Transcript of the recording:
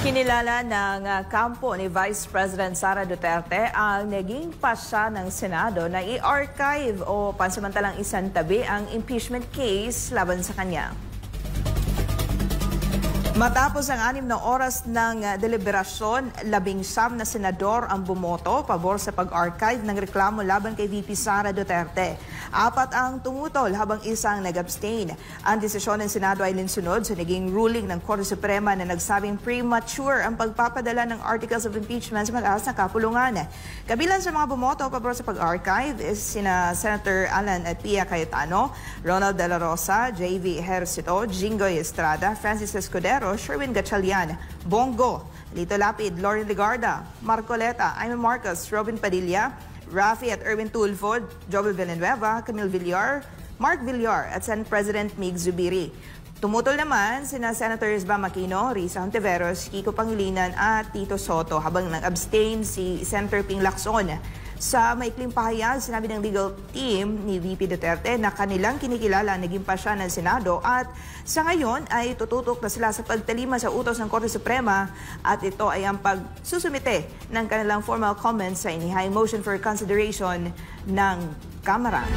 Kinilala ng kampo ni Vice President Sara Duterte ang naging pasya ng Senado na i-archive o pansamantalang isantabi ang impeachment case laban sa kanya. Matapos ang 6 na oras ng deliberasyon, 19 na senador ang bumoto pabor sa pag-archive ng reklamo laban kay VP Sara Duterte. 4 ang tumutol habang isang nag-abstain. Ang desisyon ng Senado ay linsunod sa naging ruling ng Korte Suprema na nagsabing premature ang pagpapadala ng articles of impeachment sa mataas na kapulungan. Kabilang sa mga bumoto pabor sa pag-archive is sina Senator Alan Pia Cayetano, Ronald De La Rosa, J.V. Ejercito, Jinggoy Estrada, Francis Escudero, Sherwin Gatchalian, Bongo, Lito Lapid, Lauren Legarda, Marcoleta, Aimee Marcos, Robin Padilla, Rafi at Erwin Tulfo, Joel Villanueva, Camille Villar, Mark Villar at Senate President Mig Zubiri. Tumutol naman sina Senators Bam Aquino, Risa Hontiveros, Kiko Pangilinan at Tito Soto habang nag-abstain si Senator Ping Lacson. Sa maikling pahayag, sinabi ng legal team ni VP Duterte na kanilang kinikilala ang naging pasya ng Senado at sa ngayon ay tututok na sila sa pagtalima sa utos ng Korte Suprema at ito ay ang pagsusumite ng kanilang formal comments sa inihayang motion for consideration ng Kamara.